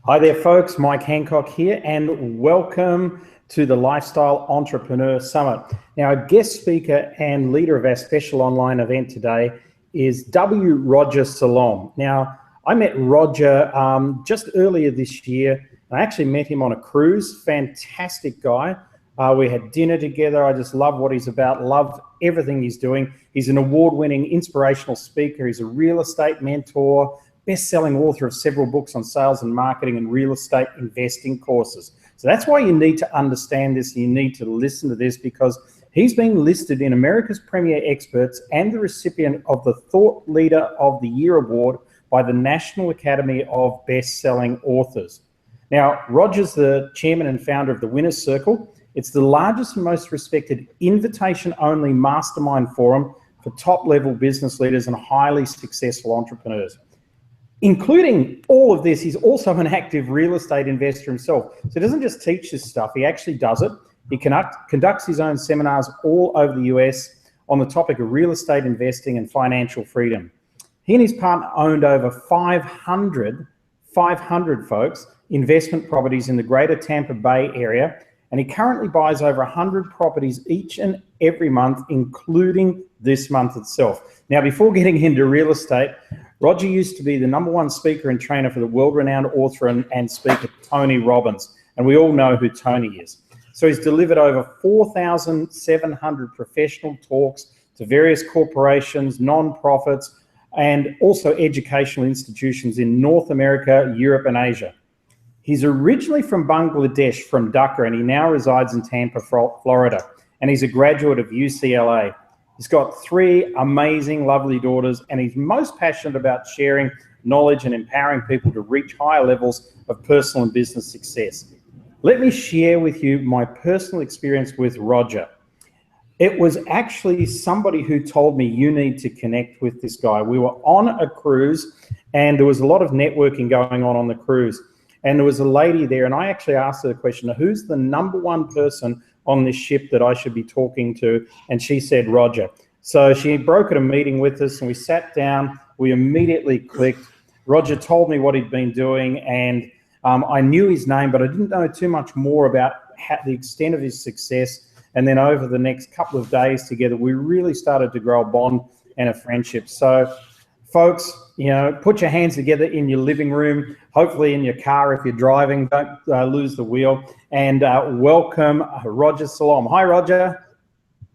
Hi there, folks. Mike Hancock here, and welcome to the Lifestyle Entrepreneur Summit. Now, our guest speaker and leader of our special online event today is Roger Salam. Now, I met Roger just earlier this year. I actually met him on a cruise. Fantastic guy. We had dinner together. I just love what he's about, love everything he's doing. He's an award-winning inspirational speaker. He's a real estate mentor, best-selling author of several books on sales and marketing and real estate investing courses. So that's why you need to understand this. You need to listen to this because he's been listed in America's Premier Experts and the recipient of the Thought Leader of the Year Award by the National Academy of Best-Selling Authors. Now, Roger's the chairman and founder of the Winner's Circle. It's the largest and most respected invitation-only mastermind forum for top-level business leaders and highly successful entrepreneurs. Including all of this, he's also an active real estate investor himself. So he doesn't just teach this stuff, he actually does it. He conducts his own seminars all over the US on the topic of real estate investing and financial freedom. He and his partner owned over 500 folks, investment properties in the greater Tampa Bay area, and he currently buys over 100 properties each and every month, including this month itself. Now, before getting into real estate, Roger used to be the #1 speaker and trainer for the world-renowned author and speaker Tony Robbins, and we all know who Tony is. So he's delivered over 4,700 professional talks to various corporations, non-profits, and also educational institutions in North America, Europe, and Asia. He's originally from Bangladesh, from Dhaka, and he now resides in Tampa, Florida, and he's a graduate of UCLA. He's got 3 amazing, lovely daughters, and he's most passionate about sharing knowledge and empowering people to reach higher levels of personal and business success. Let me share with you my personal experience with Roger. It was actually somebody who told me, you need to connect with this guy. We were on a cruise, and there was a lot of networking going on the cruise. And there was a lady there, and I actually asked her the question, who's the #1 person on this ship that I should be talking to? And she said, Roger. So she brokered a meeting with us, and we sat down. We immediately clicked. Roger told me what he'd been doing, and I knew his name, but I didn't know too much more about the extent of his success. And then over the next couple of days together, we really started to grow a bond and a friendship. So folks, put your hands together in your living room, hopefully in your car if you're driving, don't lose the wheel, and welcome Roger Salam. Hi, Roger.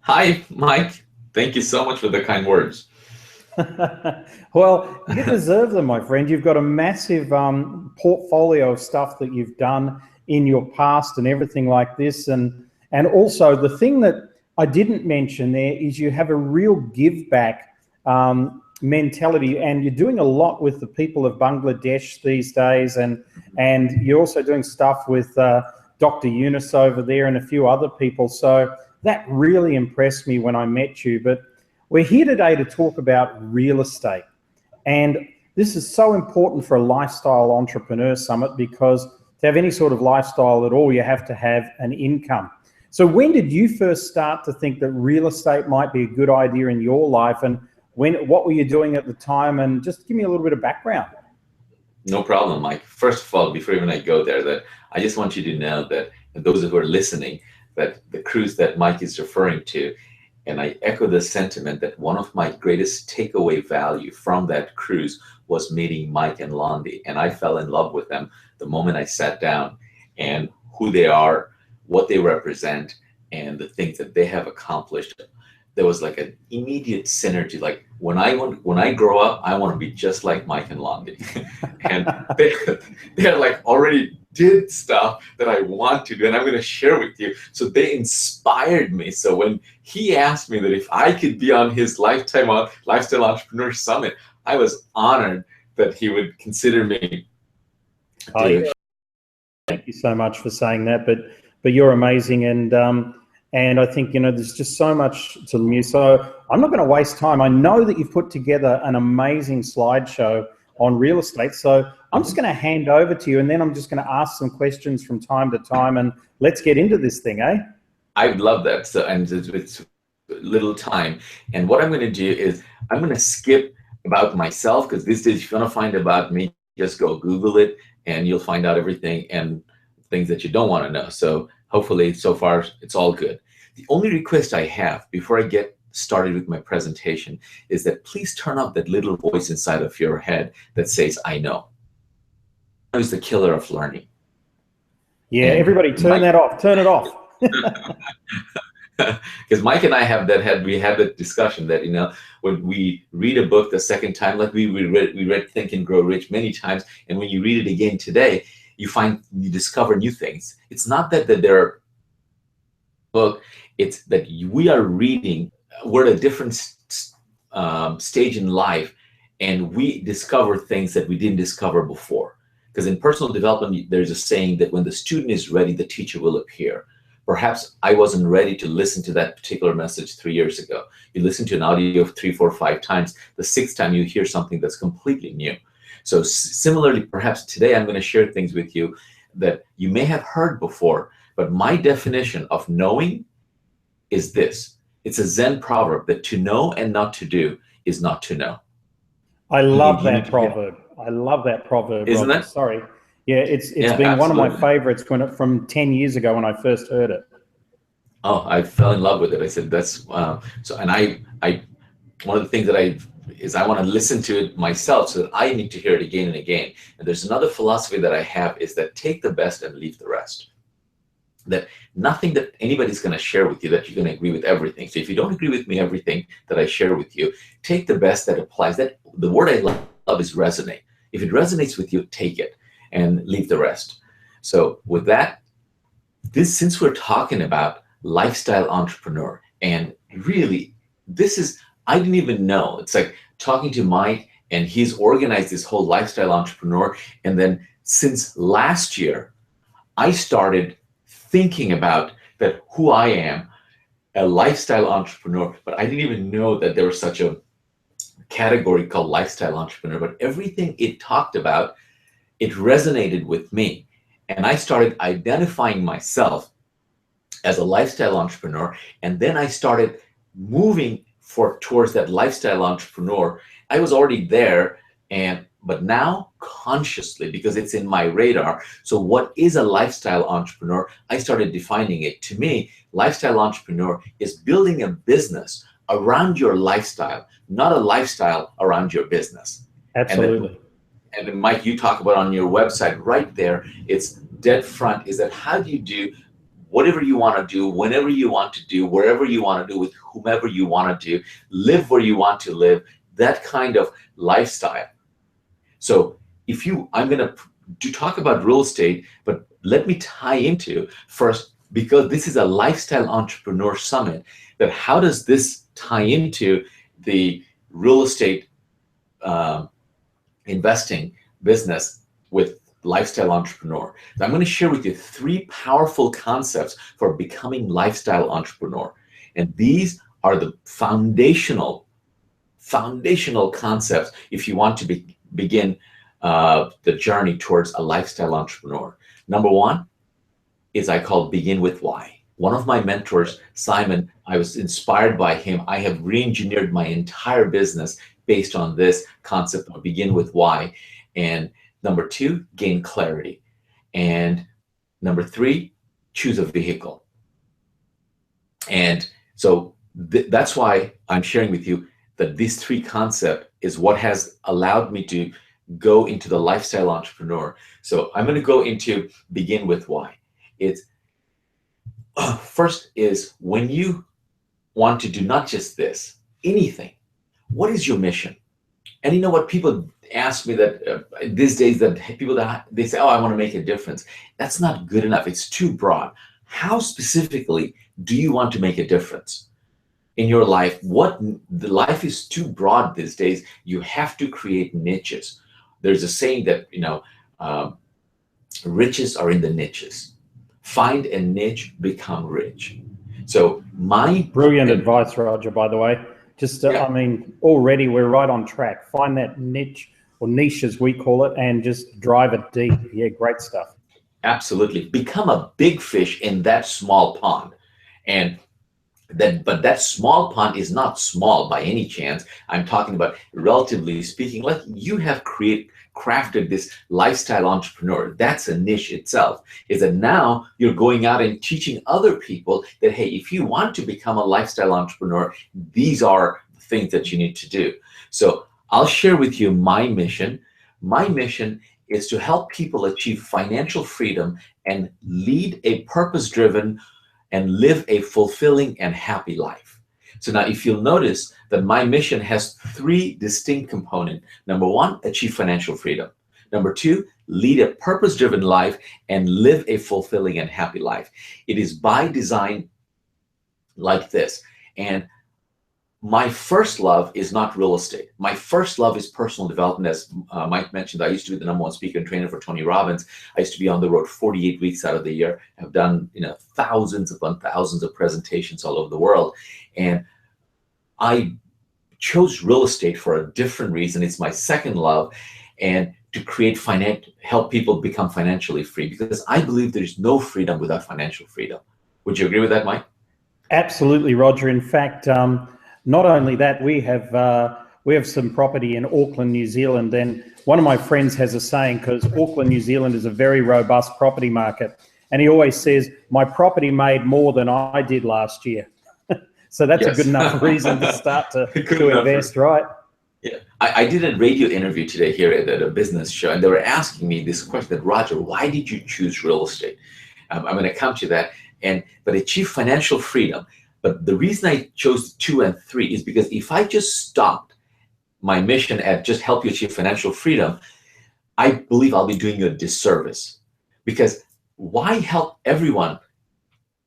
Hi, Mike. Thank you so much for the kind words. Well, you deserve them, my friend. You've got a massive portfolio of stuff that you've done in your past and everything like this. And also the thing that I didn't mention there is you have a real give back mentality, and you're doing a lot with the people of Bangladesh these days, and you're also doing stuff with Dr. Yunus over there and a few other people. So that really impressed me when I met you. But we're here today to talk about real estate, and this is so important for a lifestyle entrepreneur summit, because to have any sort of lifestyle at all, you have to have an income. So when did you first start to think that real estate might be a good idea in your life, and what were you doing at the time? And just give me a little bit of background. No problem, Mike. First of all, before even I go there, that I just want you to know that, and those who are listening, that the cruise that Mike is referring to, and I echo the sentiment that one of my greatest takeaway value from that cruise was meeting Mike and Londi. And I fell in love with them the moment I sat down, and who they are, what they represent, and the things that they have accomplished. There was like an immediate synergy. Like when I grow up, I want to be just like Mike and Londi. And they're like already did stuff that I want to do, and I'm going to share with you. So they inspired me. So when he asked me that if I could be on his Lifestyle Entrepreneur Summit, I was honored that he would consider me. Thank you so much for saying that. But you're amazing, and I think, there's just so much to you. So I'm not going to waste time. I know that you've put together an amazing slideshow on real estate. So I'm just going to hand over to you, and then I'm just going to ask some questions from time to time, and let's get into this thing, eh? I would love that. So, and it's little time. And what I'm going to do is I'm going to skip about myself, because these days, if you want to find about me, Just go Google it and you'll find out everything and things that you don't want to know. So hopefully so far it's all good. The only request I have before I get started with my presentation is that please turn off that little voice inside of your head that says, I know. It's the killer of learning. Yeah, and everybody turn that off. Turn it off. Because Mike and I we had that discussion that, when we read a book the second time, like we read Think and Grow Rich many times, and when you read it again today, you discover new things. It's not that they're book, it's that we are reading, we're at a different stage in life, and we discover things that we didn't discover before. Because in personal development, there's a saying that when the student is ready, the teacher will appear. Perhaps I wasn't ready to listen to that particular message 3 years ago. You listen to an audio of 3, 4, 5 times. The 6th time you hear something that's completely new. So similarly, perhaps today I'm going to share things with you that you may have heard before, but my definition of knowing is this. It's a Zen proverb that to know and not to do is not to know. I love that proverb. I love that proverb. Isn't it? Sorry. Yeah, it's been absolutely. One of my favorites from 10 years ago when I first heard it. Oh, I fell in love with it. I said, that's, so, and I one of the things that I want to listen to it myself, so that I need to hear it again and again. And there's another philosophy that I have is that take the best and leave the rest. That nothing that anybody's going to share with you that you're going to agree with everything. So if you don't agree with me, everything that I share with you, take the best that applies. That the word I love is resonate. If it resonates with you, take it and leave the rest. So with that, since we're talking about lifestyle entrepreneur, and really, I didn't even know. It's like talking to Mike, and he's organized this whole lifestyle entrepreneur. And then since last year, I started thinking about that who I am, a lifestyle entrepreneur, but I didn't even know that there was such a category called lifestyle entrepreneur. But everything it talked about, it resonated with me. And I started identifying myself as a lifestyle entrepreneur. And then I started moving towards that lifestyle entrepreneur. I was already there, but now consciously, because it's in my radar. So what is a lifestyle entrepreneur? I started defining it. To me, lifestyle entrepreneur is building a business around your lifestyle, not a lifestyle around your business. Absolutely. And then Mike, you talk about on your website right there, it's dead front, is that how do you do whatever you want to do, whenever you want to do, wherever you want to do, with whomever you want to do, live where you want to live, that kind of lifestyle. So I'm going to talk about real estate, but let me tie into first, because this is a lifestyle entrepreneur summit, that how does this tie into the real estate investing business with lifestyle entrepreneur? So I'm going to share with you 3 powerful concepts for becoming lifestyle entrepreneur. And these are the foundational concepts if you want to begin the journey towards a lifestyle entrepreneur. Number 1 is I call begin with why. One of my mentors, Simon, I was inspired by him. I have re-engineered my entire business based on this concept of begin with why. And number 2, gain clarity. And number 3, choose a vehicle. And so that's why I'm sharing with you that these 3 concepts is what has allowed me to go into the lifestyle entrepreneur. So I'm going to go into begin with why. It's first is when you want to do not just this, anything, what is your mission? And you know what, people ask me that these days, that people they say, oh, I want to make a difference. That's not good enough. It's too broad. How specifically do you want to make a difference in your life? The life is too broad these days. You have to create niches. There's a saying that, riches are in the niches. Find a niche, become rich. So brilliant advice, Roger, by the way. Just, I mean, already we're right on track. Find that niche, or niche as we call it, and just drive it deep. Yeah, great stuff. Absolutely. Become a big fish in that small pond. And But that small pond is not small by any chance. I'm talking about, relatively speaking, like you have crafted this lifestyle entrepreneur. That's a niche itself. Is that now you're going out and teaching other people that, hey, if you want to become a lifestyle entrepreneur, these are the things that you need to do. So I'll share with you my mission. My mission is to help people achieve financial freedom and lead a purpose-driven and live a fulfilling and happy life. So now if you'll notice that my mission has three distinct components. Number one, achieve financial freedom. Number two, lead a purpose-driven life and live a fulfilling and happy life. It is by design like this. And my first love is not real estate. My first love is personal development. As Mike mentioned, I used to be the #1 speaker and trainer for Tony Robbins. I used to be on the road 48 weeks out of the year. I've done thousands upon thousands of presentations all over the world. And I chose real estate for a different reason. It's my second love, and to help people become financially free, because I believe there's no freedom without financial freedom. Would you agree with that, Mike? Absolutely, Roger. In fact, not only that, we have some property in Auckland, New Zealand, and one of my friends has a saying, because Auckland, New Zealand is a very robust property market, and he always says, my property made more than I did last year. So that's a good enough reason to start to invest, right? Yeah, I did a radio interview today here at a business show, and they were asking me this question, that Roger, why did you choose real estate? I'm going to come to that, but achieve financial freedom. But the reason I chose 2 and 3 is because if I just stopped my mission at just help you achieve financial freedom, I believe I'll be doing you a disservice. Because why help everyone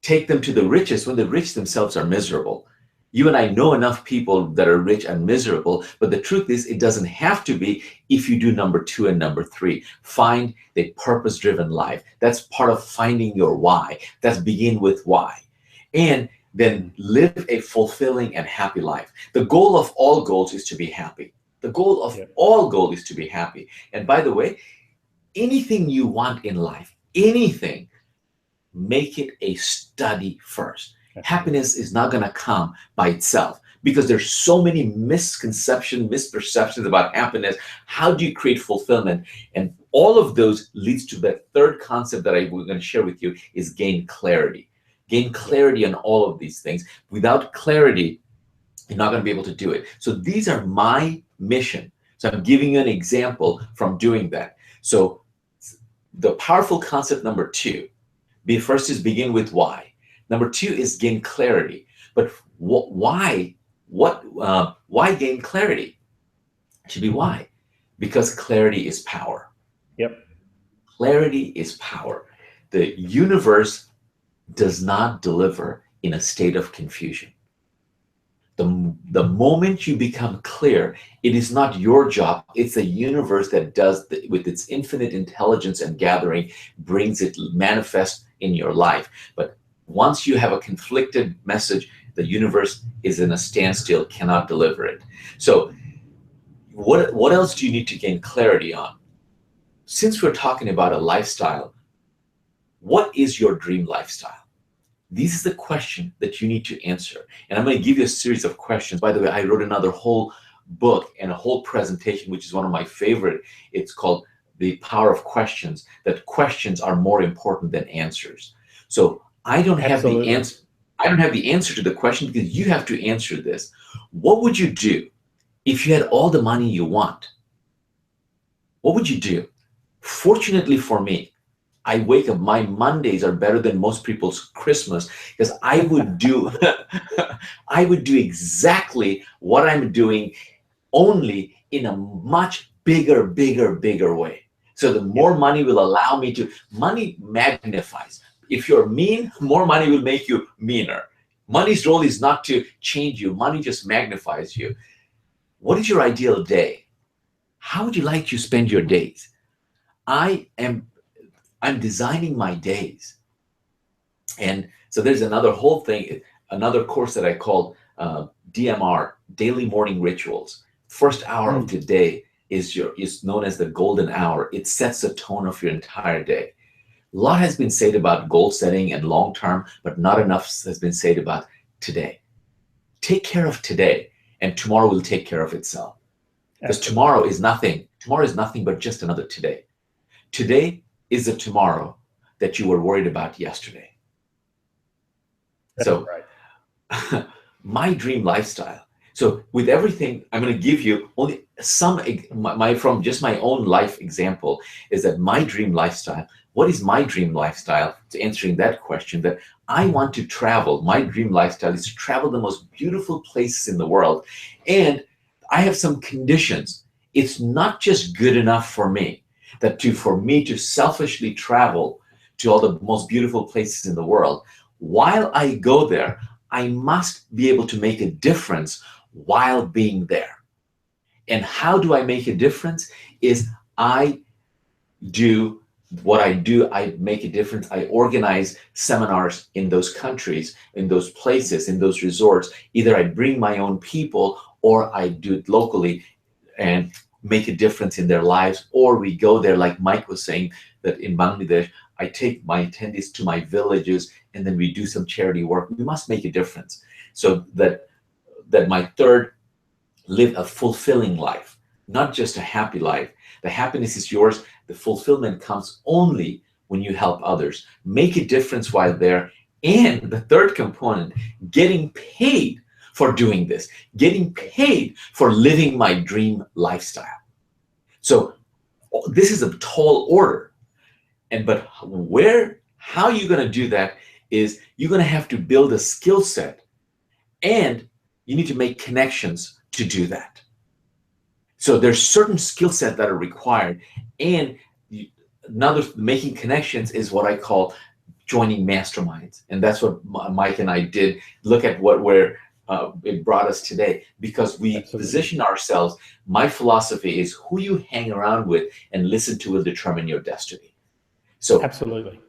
take them to the riches when the rich themselves are miserable? You and I know enough people that are rich and miserable, but the truth is it doesn't have to be if you do number 2 and number 3. Find the purpose-driven life. That's part of finding your why. That's begin with why. And then live a fulfilling and happy life. The goal of all goals is to be happy. The goal of all goals is to be happy. And by the way, anything you want in life, anything, make it a study first. Happiness is not going to come by itself, because there's so many misconceptions, misperceptions about happiness. How do you create fulfillment? And all of those leads to the third concept that we're going to share with you is gain clarity. Gain clarity on all of these things. Without clarity, you're not going to be able to do it. So these are my mission. So I'm giving you an example from doing that. So the powerful concept number 2, first is begin with why. Number 2 is gain clarity. But why gain clarity? It should be why. Because clarity is power. Yep. Clarity is power. The universe does not deliver in a state of confusion. The moment you become clear, it is not your job. It's the universe that does, with its infinite intelligence and gathering, brings it manifest in your life. But once you have a conflicted message, the universe is in a standstill, cannot deliver it. So what else do you need to gain clarity on? Since we're talking about a lifestyle, what is your dream lifestyle? This is the question that you need to answer. And I'm going to give you a series of questions. By the way, I wrote another whole book and a whole presentation, which is one of my favorite. It's called The Power of Questions, that questions are more important than answers. So I don't have the answer. I don't have the answer to the question, because you have to answer this. What would you do if you had all the money you want? What would you do? Fortunately for me, I wake up, my Mondays are better than most people's Christmas, because I would do I would do exactly what I'm doing, only in a much bigger way. So the more money will allow me to, money magnifies. If you're mean, more money will make you meaner. Money's role is not to change you. Money just magnifies you. What is your ideal day? How would you like to spend your days? I'm designing my days. And so there's another whole thing, another course that I call DMR, Daily Morning Rituals. First hour of the day is known as the golden hour. It sets the tone of your entire day. A lot has been said about goal setting and long term, but not enough has been said about today. Take care of today, and tomorrow will take care of itself. Because Absolutely. tomorrow is nothing but just another today. Today is the tomorrow that you were worried about yesterday. That's So great. my dream lifestyle. So with everything, I'm going to give you only some, from just my own life example is that my dream lifestyle, what is my dream lifestyle? To answering that question, that I want to travel. My dream lifestyle is to travel the most beautiful places in the world. And I have some conditions. It's not just good enough for me, for me to selfishly travel to all the most beautiful places in the world. While I go there, I must be able to make a difference while being there. And how do I make a difference? Is I do what I do, I make a difference. I organize seminars in those countries, in those places, in those resorts. Either I bring my own people or I do it locally and make a difference in their lives. Or we go there, like Mike was saying, that in Bangladesh, I take my attendees to my villages and then we do some charity work. We must make a difference so that my third, live a fulfilling life, not just a happy life. The happiness is yours. The fulfillment comes only when you help others. Make a difference while there. And the third component, getting paid for doing this, getting paid for living my dream lifestyle. So this is a tall order. But how you're going to do that is you're going to have to build a skill set, and you need to make connections to do that. So there's certain skill sets that are required, and another, making connections is what I call joining masterminds, and that's what Mike and I did. Look at where it brought us today, because we Absolutely. position ourselves. My philosophy is who you hang around with and listen to will determine your destiny. So Absolutely.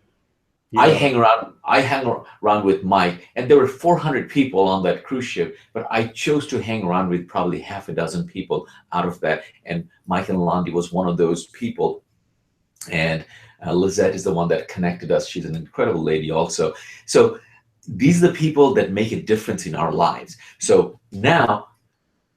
I hang around with Mike, and there were 400 people on that cruise ship, but I chose to hang around with probably half a dozen people out of that. And Mike and Landi was one of those people. And Lizette is the one that connected us. She's an incredible lady also. So these are the people that make a difference in our lives. So now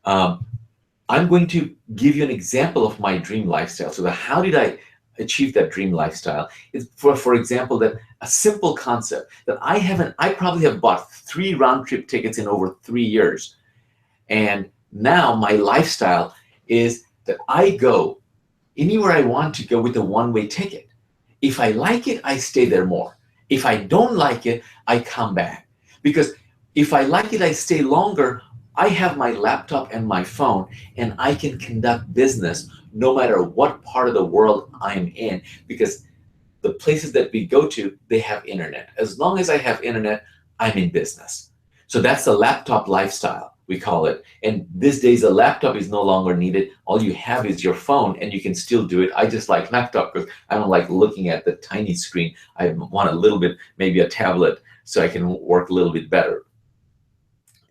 I'm going to give you an example of my dream lifestyle. So how did I achieve that dream lifestyle? Is for example, that a simple concept that I probably have bought 3 round-trip tickets in over 3 years. And now my lifestyle is that I go anywhere I want to go with a one-way ticket. If I like it, I stay there more. If I don't like it, I come back. Because if I like it, I stay longer. I have my laptop and my phone, and I can conduct business no matter what part of the world I'm in, because the places that we go to, they have internet. As long as I have internet, I'm in business. So that's the laptop lifestyle, we call it. And these days, a laptop is no longer needed. All you have is your phone, and you can still do it. I just like laptop because I don't like looking at the tiny screen. I want a little bit, maybe a tablet, so I can work a little bit better.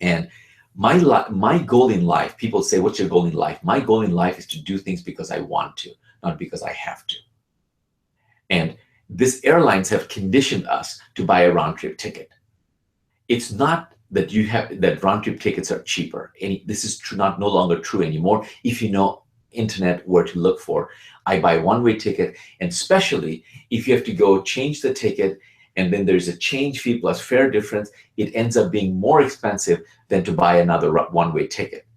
And my goal in life, people say, what's your goal in life? My goal in life is to do things because I want to, not because I have to. And these airlines have conditioned us to buy a round-trip ticket. It's not that round-trip tickets are cheaper. This is no longer true anymore. If you know internet where to look for, I buy one-way ticket, and especially if you have to go change the ticket, and then there's a change fee plus fare difference, it ends up being more expensive than to buy another one-way ticket.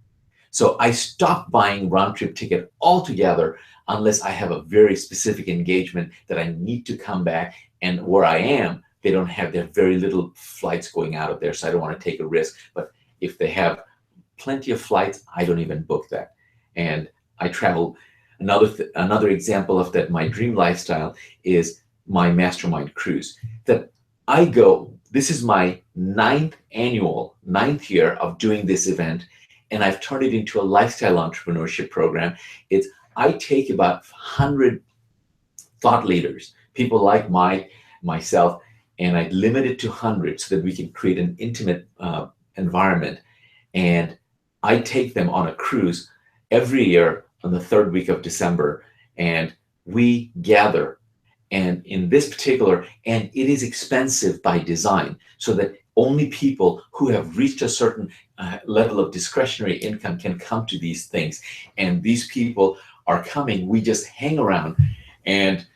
So I stopped buying round-trip ticket altogether unless I have a very specific engagement that I need to come back, and where I am, they don't have their very little flights going out of there, so I don't want to take a risk. But if they have plenty of flights, I don't even book that. And I travel. Another example of that, my dream lifestyle, is my mastermind cruise. That I go, this is my 9th year of doing this event, and I've turned it into a lifestyle entrepreneurship program. I take about 100 thought leaders, people like myself, and I limit it to 100 so that we can create an intimate environment. And I take them on a cruise every year on the 3rd week of December, and we gather. And in this particular, and it is expensive by design, so that only people who have reached a certain level of discretionary income can come to these things. And these people are coming. We just hang around and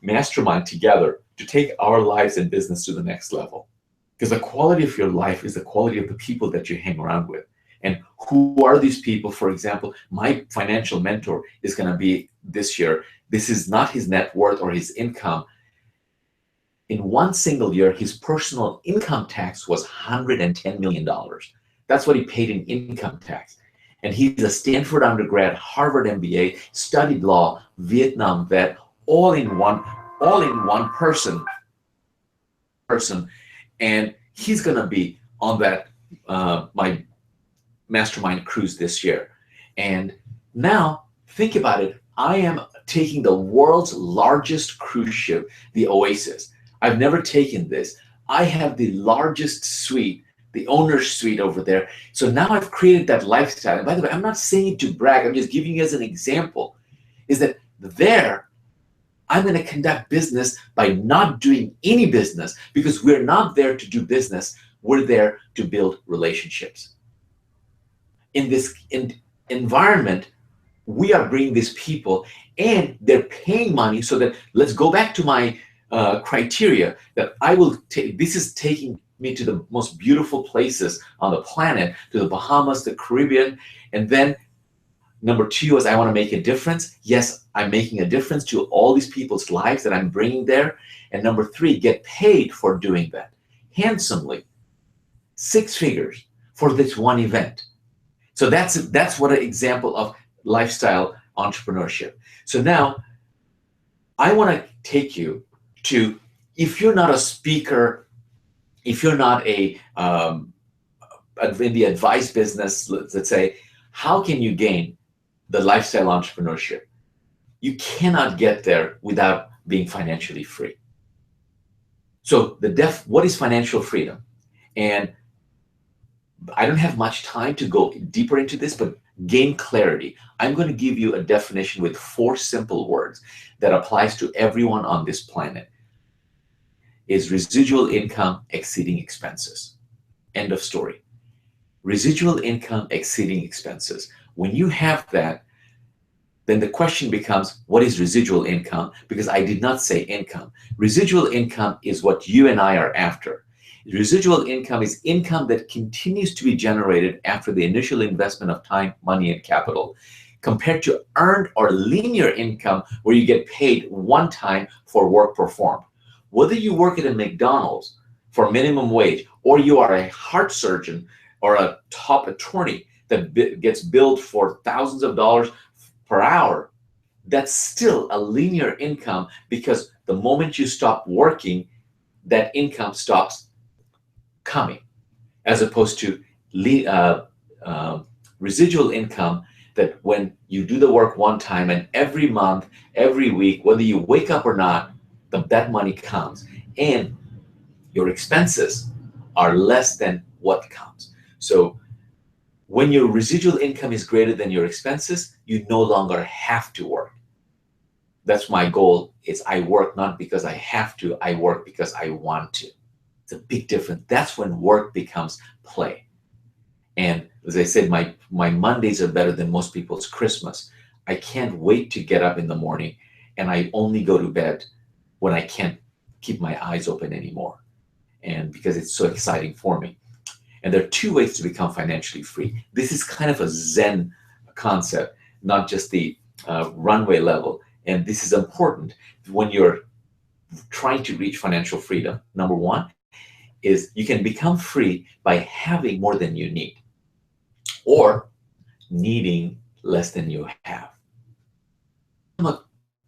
mastermind together to take our lives and business to the next level. Because the quality of your life is the quality of the people that you hang around with. And who are these people? For example, my financial mentor is going to be this year. This is not his net worth or his income. In one single year, his personal income tax was $110 million. That's what he paid in income tax. And he's a Stanford undergrad, Harvard MBA, studied law, Vietnam vet, all in one person. And he's going to be on that my mastermind cruise this year. And now think about it. I am taking the world's largest cruise ship, the Oasis. I've never taken this. I have the largest suite, the owner's suite over there. So now I've created that lifestyle. And by the way, I'm not saying it to brag. I'm just giving you as an example, is that there, I'm going to conduct business by not doing any business, because we're not there to do business. We're there to build relationships. In this environment, we are bringing these people and they're paying money so that, let's go back to my criteria that I will take. This is taking me to the most beautiful places on the planet, to the Bahamas, the Caribbean. And then number two is I want to make a difference. Yes, I'm making a difference to all these people's lives that I'm bringing there. And number three, get paid for doing that handsomely, 6 figures for this one event. So that's what an example of lifestyle entrepreneurship. So now I want to take you to, if you're not a speaker, if you're not in the advice business, let's say, how can you gain the lifestyle entrepreneurship? You cannot get there without being financially free. So what is financial freedom? And I don't have much time to go deeper into this, but gain clarity. I'm going to give you a definition with 4 simple words that applies to everyone on this planet. Is residual income exceeding expenses. End of story. Residual income exceeding expenses. When you have that, then the question becomes, what is residual income? Because I did not say income. Residual income is what you and I are after. Residual income is income that continues to be generated after the initial investment of time, money, and capital, compared to earned or linear income where you get paid one time for work performed. Whether you work at a McDonald's for minimum wage, or you are a heart surgeon or a top attorney that gets billed for thousands of dollars per hour, that's still a linear income, because the moment you stop working, that income stops coming, as opposed to residual income, that when you do the work one time and every month, every week, whether you wake up or not, that money comes, and your expenses are less than what comes. So when your residual income is greater than your expenses, you no longer have to work. That's my goal. Is I work not because I have to, I work because I want to. It's a big difference. That's when work becomes play. And as I said, my Mondays are better than most people's Christmas. I can't wait to get up in the morning, and I only go to bed when I can't keep my eyes open anymore, and because it's so exciting for me. And there are 2 ways to become financially free. This is kind of a Zen concept, not just the runway level. And this is important when you're trying to reach financial freedom. Number 1 is you can become free by having more than you need, or needing less than you have. A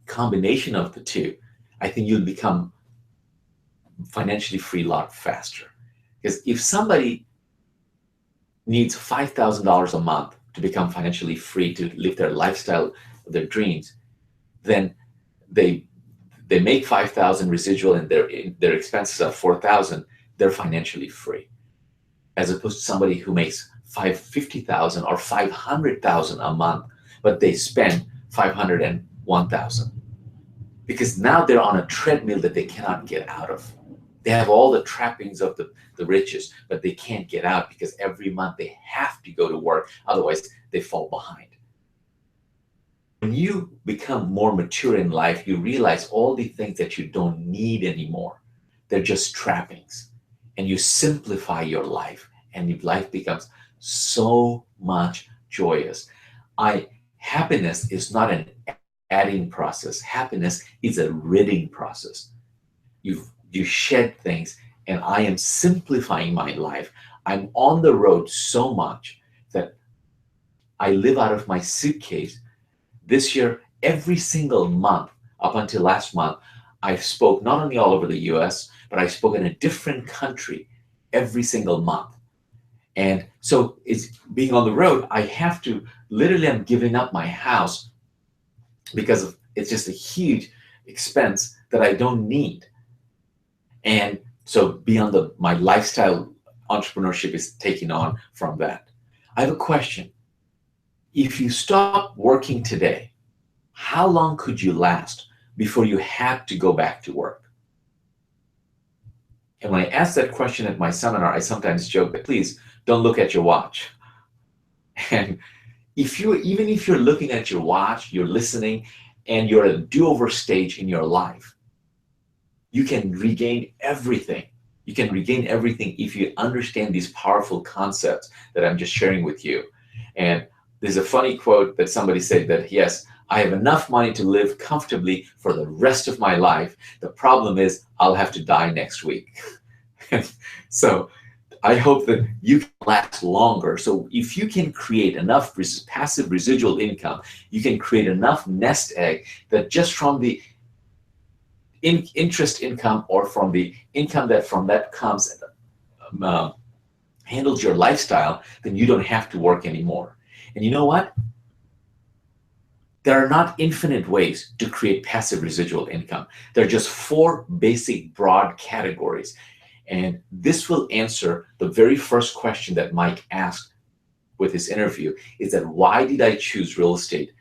combination of the 2, I think you'll become financially free a lot faster. Because if somebody needs $5,000 a month to become financially free to live their lifestyle, their dreams, then they make $5,000 residual and their expenses are $4,000, they're financially free. As opposed to somebody who makes $50,000 or $500,000 a month, but they spend $501,000. Because now they're on a treadmill that they cannot get out of. They have all the trappings of the riches, but they can't get out because every month they have to go to work. Otherwise, they fall behind. When you become more mature in life, you realize all the things that you don't need anymore. They're just trappings. And you simplify your life, and your life becomes so much joyous. Happiness is not an adding process. Happiness is a ridding process. You shed things, and I am simplifying my life. I'm on the road so much that I live out of my suitcase. This year, every single month, up until last month, I spoke not only all over the US, but I spoke in a different country every single month. And so it's being on the road, I have to, literally I'm giving up my house because it's just a huge expense that I don't need. And so beyond my lifestyle, entrepreneurship is taking on from that. I have a question. If you stop working today, how long could you last before you had to go back to work? And when I ask that question at my seminar, I sometimes joke that please don't look at your watch. And even if you're looking at your watch, you're listening, and you're at a do-over stage in your life, you can regain everything. You can regain everything if you understand these powerful concepts that I'm just sharing with you. And there's a funny quote that somebody said that, yes, I have enough money to live comfortably for the rest of my life. The problem is I'll have to die next week. So I hope that you can last longer. So if you can create enough passive residual income, you can create enough nest egg that just from the interest income or from the income that from that comes handles your lifestyle, then you don't have to work anymore. And you know what? There are not infinite ways to create passive residual income. There are just 4 basic broad categories. And this will answer the very first question that Mike asked with his interview, is that why did I choose real estate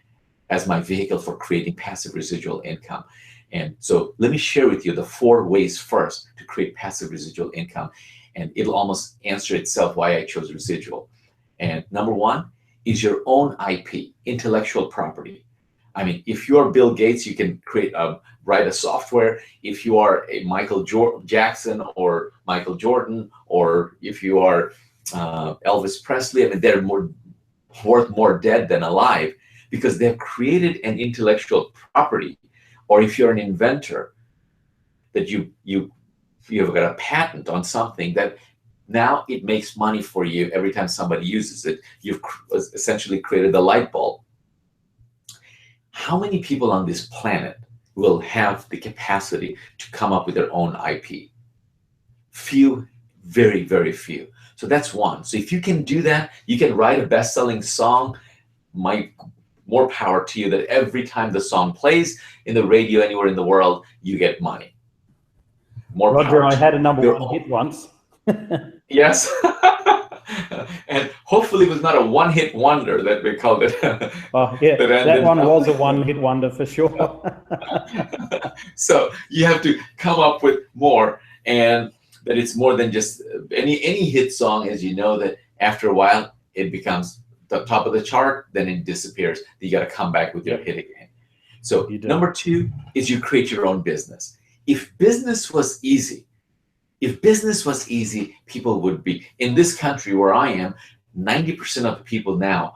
as my vehicle for creating passive residual income? And so let me share with you the 4 ways first to create passive residual income. And it'll almost answer itself why I chose residual. And number 1 is your own IP, intellectual property. I mean, if you're Bill Gates, you can write a software. If you are a Michael Jackson or Michael Jordan, or if you are Elvis Presley, I mean, they're worth more dead than alive because they've created an intellectual property. Or if you're an inventor, that you've got a patent on something that now it makes money for you every time somebody uses it. You've essentially created the light bulb. How many people on this planet will have the capacity to come up with their own IP? Few, very, very few. So that's one. So if you can do that, you can write a best-selling song. More power to you, that every time the song plays in the radio anywhere in the world, you get money. Roger, I had a #1 hit once. Yes. And hopefully it was not a one-hit wonder that we called it. Oh, yeah, that one was a one-hit wonder for sure. So you have to come up with more, and that it's more than just any hit song, as you know, that after a while it becomes the top of the chart, then it disappears. You got to come back with your hit again. So number 2 is you create your own business. If business was easy, people would be, in this country where I am, 90% of the people now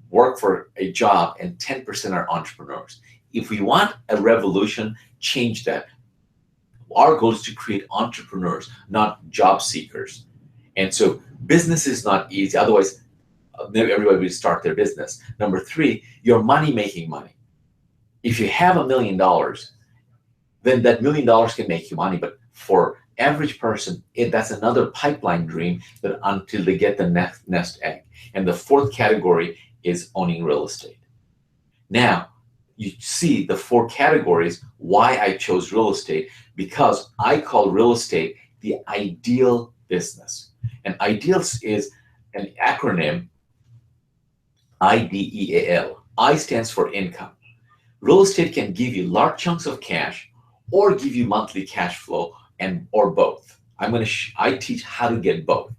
work for a job and 10% are entrepreneurs. If we want a revolution, change that. Our goal is to create entrepreneurs, not job seekers. And so business is not easy. Otherwise, everybody will start their business. Number 3, your money-making money. If you have $1 million, then that $1 million can make you money. But for average person, that's another pipeline dream that until they get the nest egg. And the 4th category is owning real estate. Now, you see the 4 categories, why I chose real estate, because I call real estate the ideal business. And ideals is an acronym, IDEAL. I stands for income. Real estate can give you large chunks of cash or give you monthly cash flow and or both. I teach how to get both.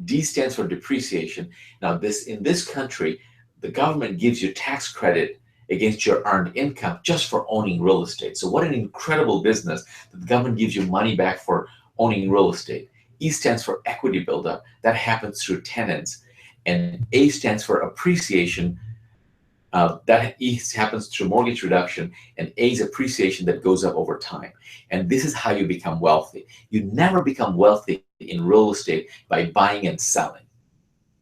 D stands for depreciation. Now in this country, the government gives you tax credit against your earned income just for owning real estate. So what an incredible business that the government gives you money back for owning real estate. E stands for equity buildup. That happens through tenants. And A stands for appreciation. That E happens through mortgage reduction, and A is appreciation that goes up over time. And this is how you become wealthy. You never become wealthy in real estate by buying and selling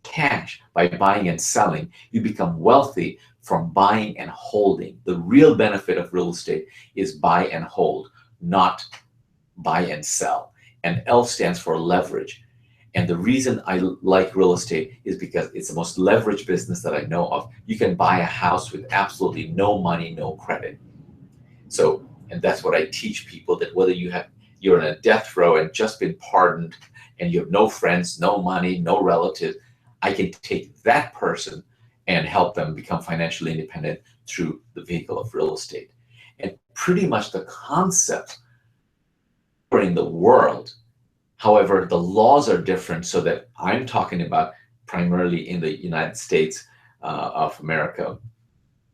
cash, by buying and selling. You become wealthy from buying and holding. The real benefit of real estate is buy and hold, not buy and sell. And L stands for leverage. And the reason I like real estate is because it's the most leveraged business that I know of. You can buy a house with absolutely no money, no credit. So, and that's what I teach people, that whether you're in a death row and just been pardoned and you have no friends, no money, no relatives, I can take that person and help them become financially independent through the vehicle of real estate. And pretty much the concept in the world, however, the laws are different, so that I'm talking about primarily in the United States of America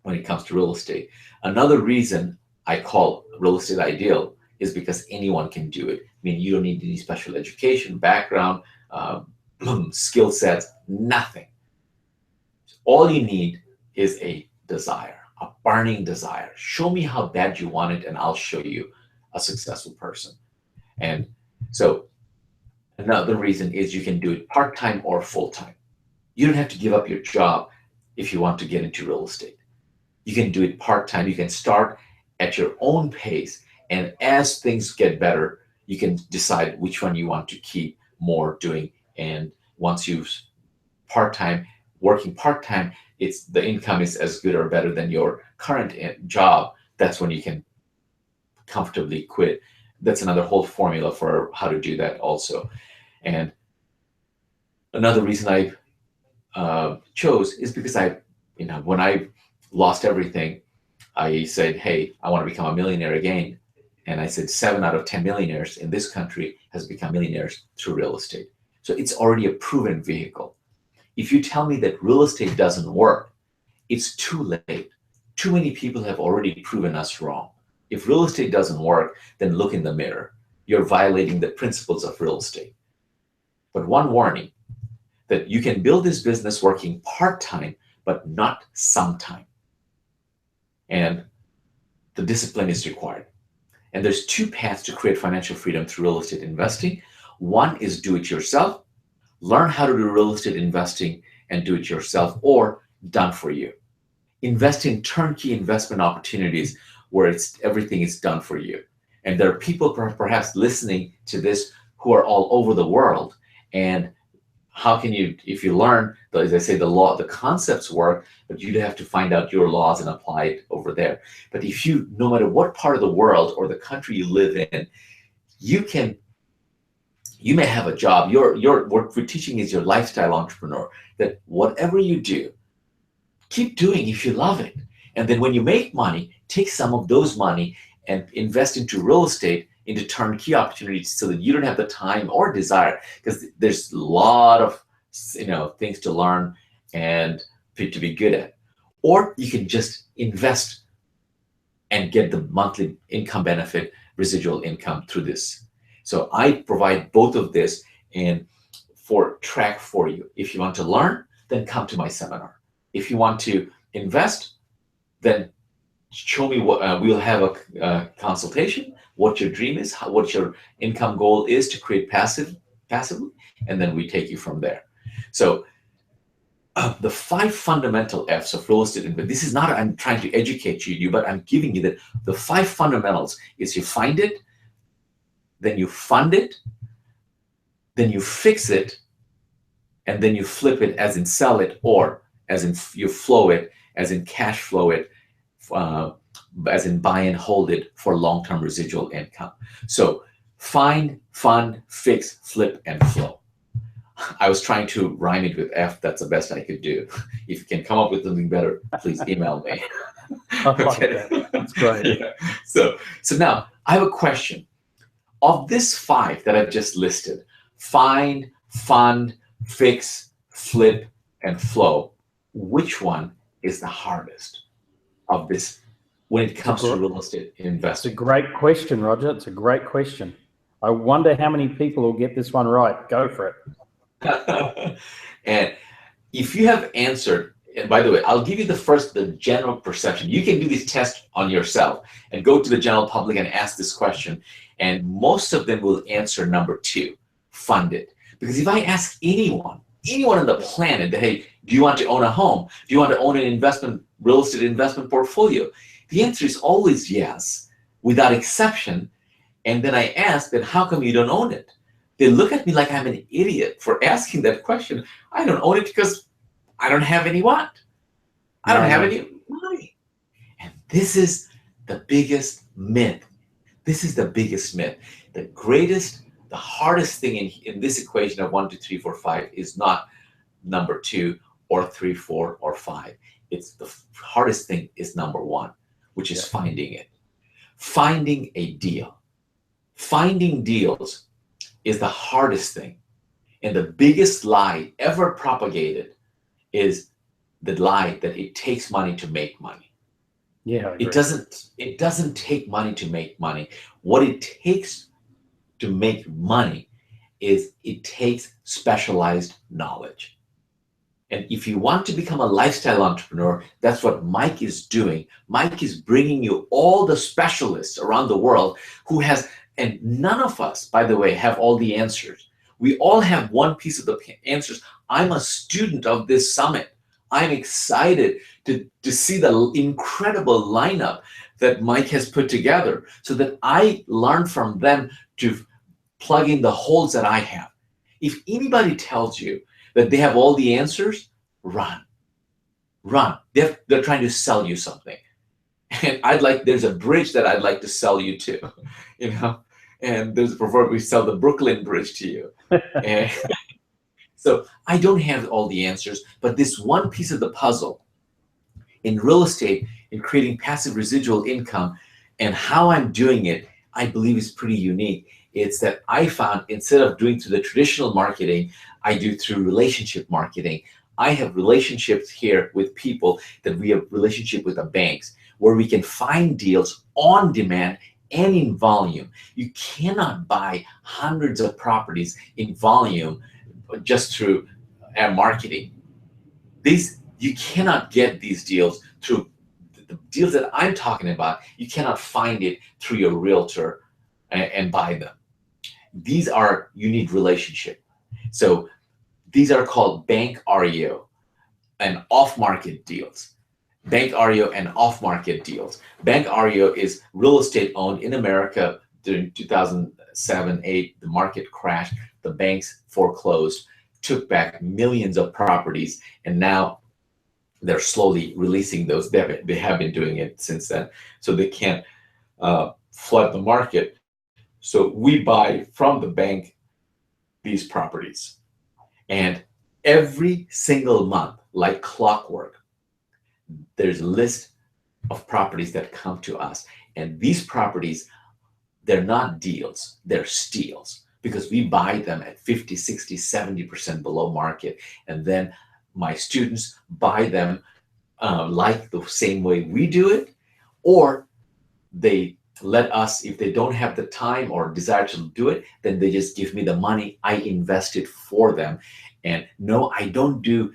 when it comes to real estate. Another reason I call real estate ideal is because anyone can do it. I mean, you don't need any special education, background, skill sets, nothing. All you need is a desire, a burning desire. Show me how bad you want it, and I'll show you a successful person. And so another reason is you can do it part-time or full-time. You don't have to give up your job if you want to get into real estate. You can do it part-time. You can start at your own pace, and as things get better, you can decide which one you want to keep more doing. And once you've working part-time, the income is as good or better than your current job. That's when you can comfortably quit. That's another whole formula for how to do that also. And another reason I chose is because when I lost everything, I said, hey, I want to become a millionaire again. And I said 7 out of 10 millionaires in this country has become millionaires through real estate. So it's already a proven vehicle. If you tell me that real estate doesn't work, it's too late. Too many people have already proven us wrong. If real estate doesn't work, then look in the mirror. You're violating the principles of real estate. But one warning, that you can build this business working part-time, but not sometime. And the discipline is required. And there's 2 paths to create financial freedom through real estate investing. One is do it yourself. Learn how to do real estate investing and do it yourself, or done for you. Invest in turnkey investment opportunities where everything is done for you. And there are people perhaps listening to this who are all over the world. And how can you, if you learn, as I say, the concepts work, but you'd have to find out your laws and apply it over there. But if you, no matter what part of the world or the country you live in, you may have a job. What we're teaching is your lifestyle entrepreneur, that whatever you do, keep doing if you love it. And then when you make money, take some of those money and invest into real estate, into turnkey opportunities, so that you don't have the time or desire, because there's a lot of things to learn and to be good at. Or you can just invest and get the monthly income benefit, residual income through this. So I provide both of this and track for you. If you want to learn, then come to my seminar. If you want to invest, then show me what we'll have a consultation, what your dream is, what your income goal is to create passively, and then we take you from there. So the 5 fundamental F's of real estate investing. This is not, I'm trying to educate you, but I'm giving you the 5 fundamentals is: you find it, then you fund it, then you fix it, and then you flip it, as in sell it, or as in you flow it, as in cash flow it, as in buy and hold it for long-term residual income. So find, fund, fix, flip, and flow. I was trying to rhyme it with F. That's the best I could do. If you can come up with something better, please email me. I like that. That's great. Yeah. So now I have a question. Of this five that I've just listed, find, fund, fix, flip, and flow, which one is the hardest of this when it comes to real estate It's a investing? great question, Roger. It's a great question. I wonder how many people will get this one right. Go for it. And if you have answered, and by the way, I'll give you the general perception. You can do this test on yourself and go to the general public and ask this question, and most of them will answer number two, fund it. Because if I ask anyone on the planet that, hey, do you want to own a home? Do you want to own an real estate investment portfolio? The answer is always yes, without exception. And then I ask, then how come you don't own it? They look at me like I'm an idiot for asking that question. I don't own it because I don't have any what? I don't have any money. And this is the biggest myth. This is the biggest myth. The hardest thing in this equation of 1, 2, 3, 4, 5 is not number 2 or 3, 4, or 5. It's the hardest thing is number 1, which is finding it. Finding a deal. Finding deals is the hardest thing. And the biggest lie ever propagated is the lie that it takes money to make money. Yeah, I agree. It doesn't take money to make money. What it takes to make money is it takes specialized knowledge. And if you want to become a lifestyle entrepreneur, that's what Mike is doing. Mike is bringing you all the specialists around the world who has, and none of us, by the way, have all the answers. We all have one piece of the answers. I'm a student of this summit. I'm excited to see the incredible lineup that Mike has put together so that I learn from them to plug in the holes that I have. If anybody tells you that they have all the answers, run. They're trying to sell you something. And there's a bridge that I'd like to sell you to, and there's preferred we sell the Brooklyn Bridge to you. And so I don't have all the answers, but this one piece of the puzzle in real estate, in creating passive residual income, and how I'm doing it, I believe is pretty unique. It's that I found instead of doing through the traditional marketing, I do through relationship marketing. I have relationships here with people that we have relationship with the banks where we can find deals on demand and in volume. You cannot buy hundreds of properties in volume just through marketing. You cannot get these deals through the deals that I'm talking about. You cannot find it through your realtor and buy them. You need relationship. So these are called bank REO and off-market deals. Bank REO and off-market deals. Bank REO is real estate owned in America during 2007-8. The market crashed. The banks foreclosed, took back millions of properties, and now they're slowly releasing those. They have been doing it since then, so they can't flood the market. So we buy from the bank these properties. And every single month, like clockwork, there's a list of properties that come to us. And these properties, they're not deals, they're steals, because we buy them at 50, 60, 70% below market. And then my students buy them like the same way we do it, or they let us, if they don't have the time or desire to do it, then they just give me the money. I invest it for them. And no, I don't do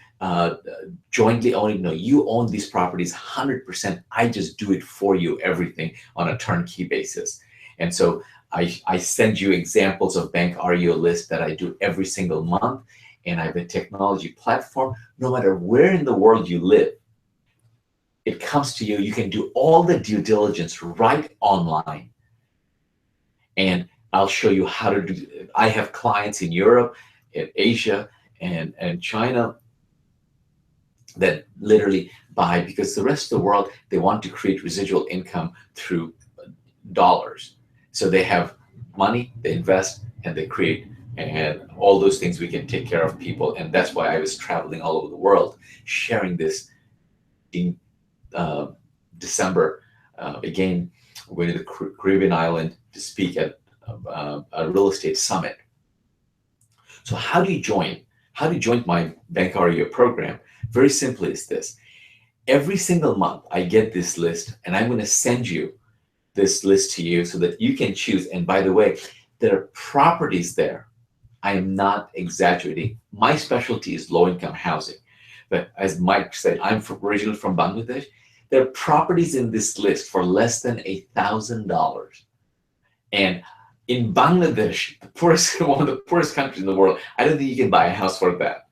jointly owning. No, you own these properties 100%. I just do it for you, everything on a turnkey basis. And so I send you examples of bank REO lists that I do every single month. And I have a technology platform. No matter where in the world you live, it comes to you. You can do all the due diligence right online. And I'll show you how to do it. I have clients in Europe, in Asia, and China that literally buy, because the rest of the world, they want to create residual income through dollars. So they have money, they invest, and they create, and all those things we can take care of people. And that's why I was traveling all over the world, sharing this in December. Again, we're going to the Caribbean island to speak at a real estate summit. So how do you join? How do you join my Bank REO program? Very simply is this. Every single month I get this list, and I'm going to send you this list to you so that you can choose. And by the way, there are properties there. I am not exaggerating. My specialty is low-income housing. But as Mike said, I'm originally from Bangladesh. There are properties in this list for less than $1,000. And in Bangladesh, the poorest, one of the poorest countries in the world, I don't think you can buy a house for that.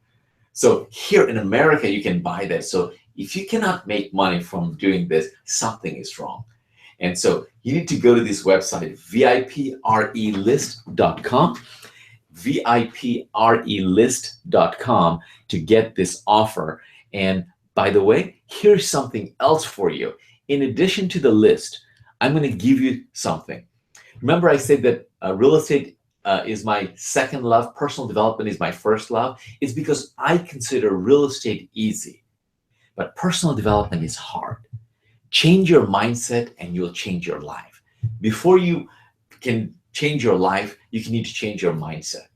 So here in America, you can buy that. So if you cannot make money from doing this, something is wrong. And so you need to go to this website, viprelist.com, viprelist.com, to get this offer. And by the way, here's something else for you. In addition to the list, I'm going to give you something. Remember I said that real estate is my second love, personal development is my first love. It's because I consider real estate easy, but personal development is hard. Change your mindset and you'll change your life. Before you can change your life, you need to change your mindset.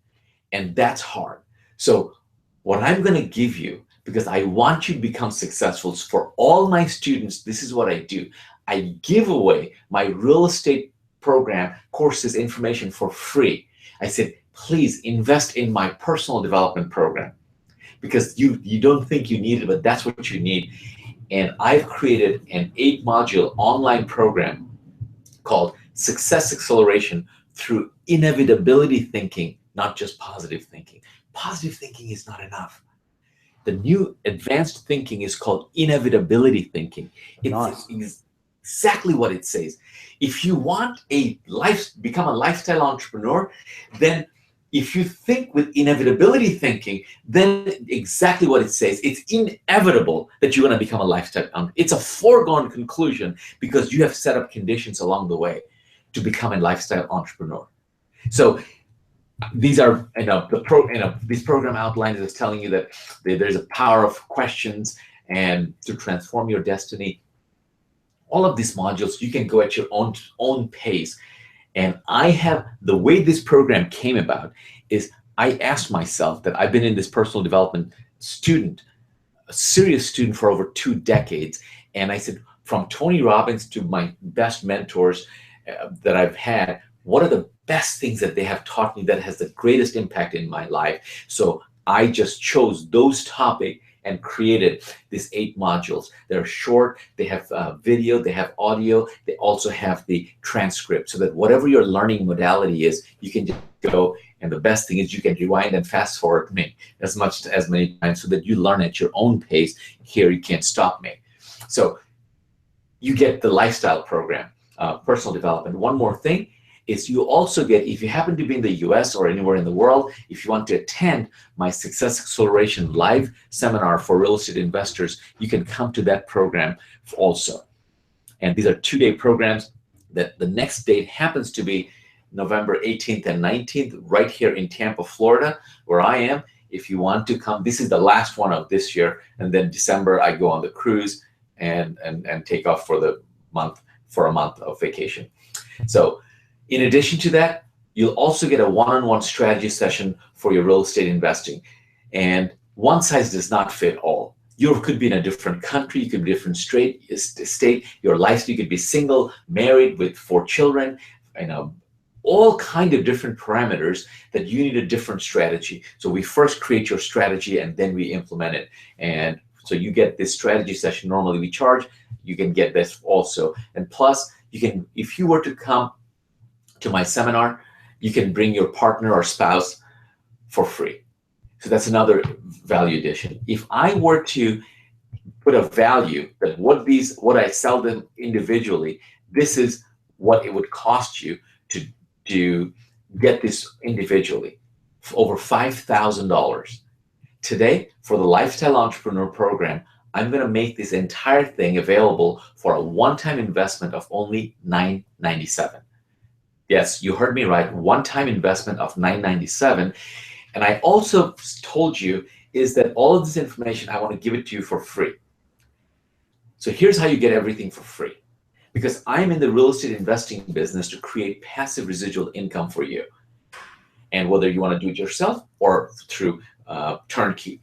And that's hard. So what I'm going to give you, because I want you to become successful, for all my students, this is what I do. I give away my real estate program, courses, information for free. I said, please invest in my personal development program, because you don't think you need it, but that's what you need. And I've created an 8-module online program called Success Acceleration through Inevitability Thinking, not just positive thinking. Positive thinking is not enough. The new advanced thinking is called inevitability thinking. It's exactly what it says. If you want become a lifestyle entrepreneur, then if you think with inevitability thinking, then exactly what it says, it's inevitable that you're going to become a lifestyle entrepreneur. It's a foregone conclusion because you have set up conditions along the way to become a lifestyle entrepreneur. So these are, this program outlines is telling you that there's a power of questions and to transform your destiny. All of these modules, you can go at your own pace. And the way this program came about is I asked myself that I've been in this personal development a serious student for over 2 decades. And I said, from Tony Robbins to my best mentors that I've had, what are the best things that they have taught me that has the greatest impact in my life? So I just chose those topics and created these 8 modules. They're short, they have video, they have audio, they also have the transcript, so that whatever your learning modality is, you can just go, and the best thing is you can rewind and fast forward me as many times so that you learn at your own pace. Here, you can't stop me. So you get the lifestyle program, personal development. One more thing is you also get, if you happen to be in the US or anywhere in the world, if you want to attend my Success Acceleration live seminar for real estate investors, you can come to that program also. And these are 2-day programs that the next date happens to be November 18th and 19th, right here in Tampa, Florida, where I am. If you want to come, this is the last one of this year. And then December, I go on the cruise and take off for a month of vacation. So in addition to that, you'll also get a one-on-one strategy session for your real estate investing. And one size does not fit all. You could be in a different country, you could be in a different state, your lifestyle, you could be single, married with 4 children, all kind of different parameters that you need a different strategy. So we first create your strategy and then we implement it. And so you get this strategy session. Normally we charge, you can get this also. And plus, you can, if you were to come to my seminar, you can bring your partner or spouse for free. So that's another value addition. If I were to put a value that what I sell them individually, this is what it would cost you to get this individually, for over $5,000. Today, for the Lifestyle Entrepreneur Program, I'm going to make this entire thing available for a one-time investment of only $997. Yes, you heard me right, one-time investment of $997. And I also told you is that all of this information, I want to give it to you for free. So here's how you get everything for free. because I'm in the real estate investing business to create passive residual income for you. And whether you want to do it yourself or through turnkey,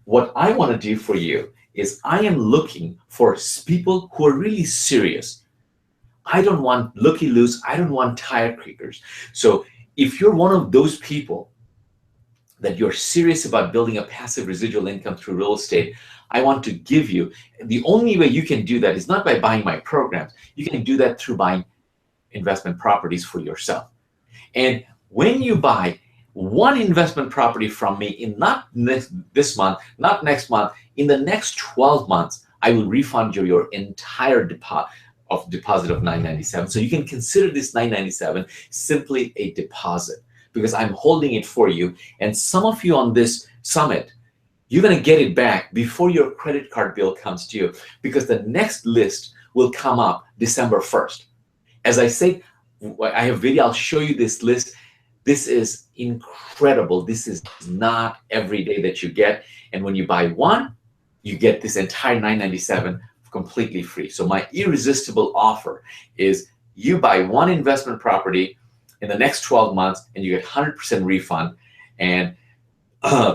what I want to do for you is I am looking for people who are really serious. I don't want looky-loos. I don't want tire kickers. So if you're one of those people that you're serious about building a passive residual income through real estate, I want to give you, the only way you can do that is not by buying my programs. You can do that through buying investment properties for yourself. And when you buy one investment property from me in not this month, not next month, in the next 12 months, I will refund you your entire deposit of $997. So you can consider this $997 simply a deposit, because I'm holding it for you. And some of you on this summit, you're going to get it back before your credit card bill comes to you, because the next list will come up December 1st. As I said, I have video, I'll show you this list. This is incredible. This is not every day that you get. And when you buy one, you get this entire $997 completely free. So my irresistible offer is you buy one investment property in the next 12 months and you get 100% refund. And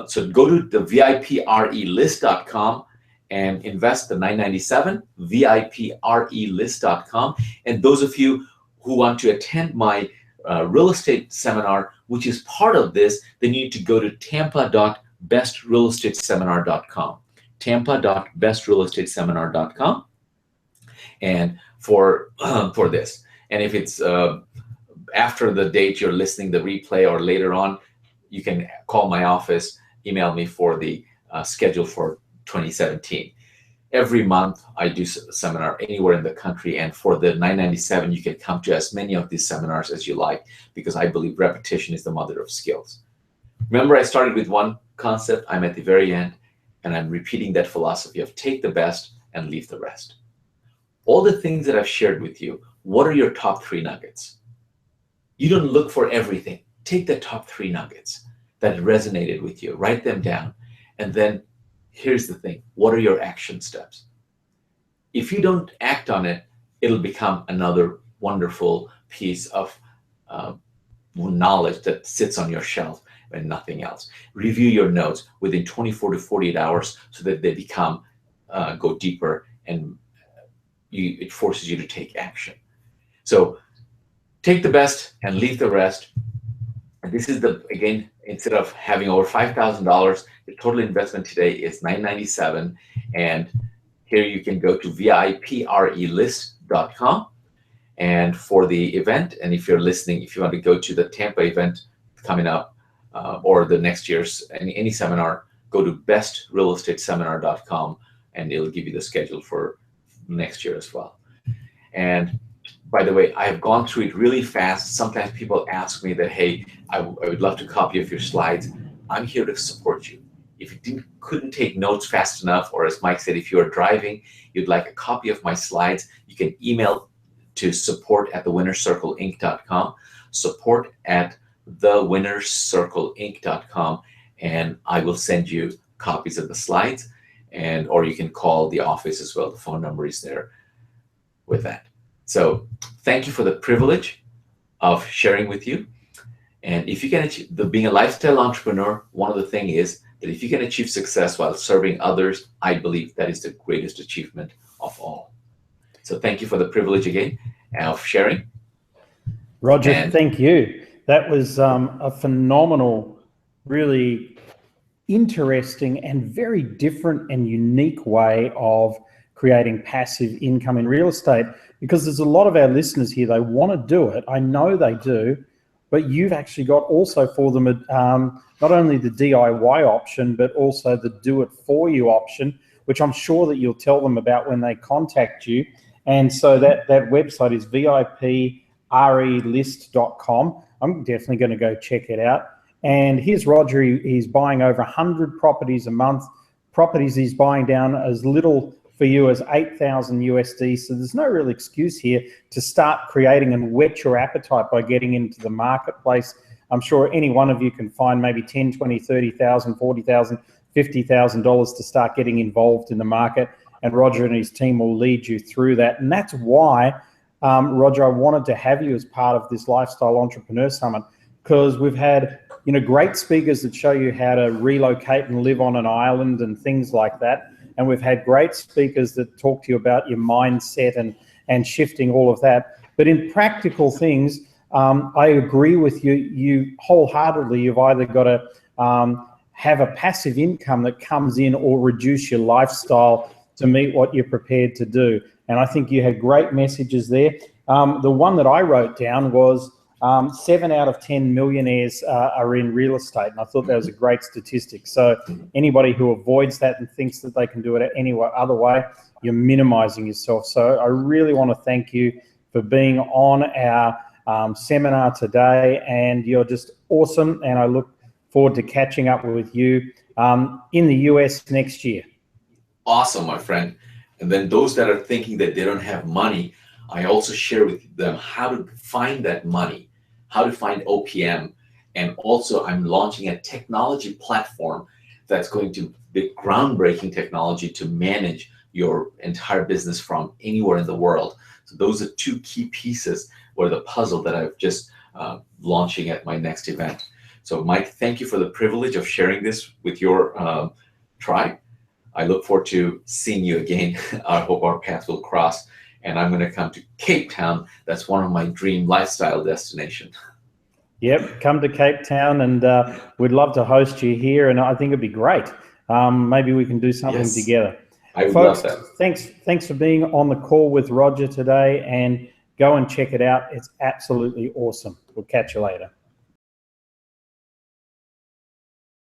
so go to the VIPRElist.com and invest the $997, VIPRElist.com. And those of you who want to attend my real estate seminar, which is part of this, then you need to go to tampa.bestrealestateseminar.com, tampa.bestrealestateseminar.com, and for this. And if it's after the date you're listening the replay or later on, you can call my office, email me for the schedule for 2017. Every month I do a seminar anywhere in the country, and for the $997 you can come to as many of these seminars as you like, because I believe repetition is the mother of skills. Remember, I started with one concept, I'm at the very end, and I'm repeating that philosophy of take the best and leave the rest. All the things that I've shared with you, what are your top 3 nuggets? You don't look for everything. Take the top 3 nuggets that resonated with you, write them down, and then here's the thing, what are your action steps? If you don't act on it, it'll become another wonderful piece of knowledge that sits on your shelf and nothing else. Review your notes within 24 to 48 hours so that they become, go deeper, and it forces you to take action. So take the best and leave the rest. And this is again, instead of having over $5,000, the total investment today is $997. And here you can go to VIPRElist.com and for the event. And if you're listening, if you want to go to the Tampa event coming up or the next year's any seminar, go to bestrealestateseminar.com and it'll give you the schedule for next year as well. And by the way, I have gone through it really fast. Sometimes people ask me that, hey, I would love to copy of your slides. I'm here to support you. If you couldn't take notes fast enough, or as Mike said, if you are driving, you'd like a copy of my slides, you can email to support@thewinnercircleinc.com, support@thewinnercircleinc.com, and I will send you copies of the slides, or you can call the office as well. The phone number is there with that. So thank you for the privilege of sharing with you. And if you can achieve, being a lifestyle entrepreneur, one of the things is that if you can achieve success while serving others, I believe that is the greatest achievement of all. So thank you for the privilege again of sharing. Roger, thank you. That was a phenomenal, really interesting and very different and unique way of creating passive income in real estate, because there's a lot of our listeners here, they want to do it. I know they do, but you've actually got also for them not only the DIY option, but also the do it for you option, which I'm sure that you'll tell them about when they contact you. And so that website is VIPRElist.com. I'm definitely going to go check it out. And here's Roger, he's buying over 100 properties a month. Properties he's buying down as little for you as 8,000 USD. So there's no real excuse here to start creating and whet your appetite by getting into the marketplace. I'm sure any one of you can find maybe 10, 20, 30,000, 40,000, $50,000 to start getting involved in the market. And Roger and his team will lead you through that. And that's why Roger, I wanted to have you as part of this Lifestyle Entrepreneur Summit because we've had, great speakers that show you how to relocate and live on an island and things like that. And we've had great speakers that talk to you about your mindset and shifting all of that. But in practical things, I agree with you wholeheartedly. You've either got to have a passive income that comes in or reduce your lifestyle to meet what you're prepared to do. And I think you had great messages there. The one that I wrote down was 7 out of 10 millionaires are in real estate. And I thought that was a great statistic. So anybody who avoids that and thinks that they can do it any other way, you're minimizing yourself. So I really want to thank you for being on our seminar today. And you're just awesome. And I look forward to catching up with you in the US next year. Awesome, my friend. And then those that are thinking that they don't have money, I also share with them how to find that money, how to find OPM. And also I'm launching a technology platform that's going to be groundbreaking technology to manage your entire business from anywhere in the world. So those are two key pieces or the puzzle that I've just launching at my next event. So Mike, thank you for the privilege of sharing this with your tribe. I look forward to seeing you again. I hope our paths will cross. And I'm going to come to Cape Town. That's one of my dream lifestyle destinations. Yep, come to Cape Town, and we'd love to host you here. And I think it'd be great. Maybe we can do something together. I would Folks, love that. Thanks for being on the call with Roger today, and go and check it out. It's absolutely awesome. We'll catch you later.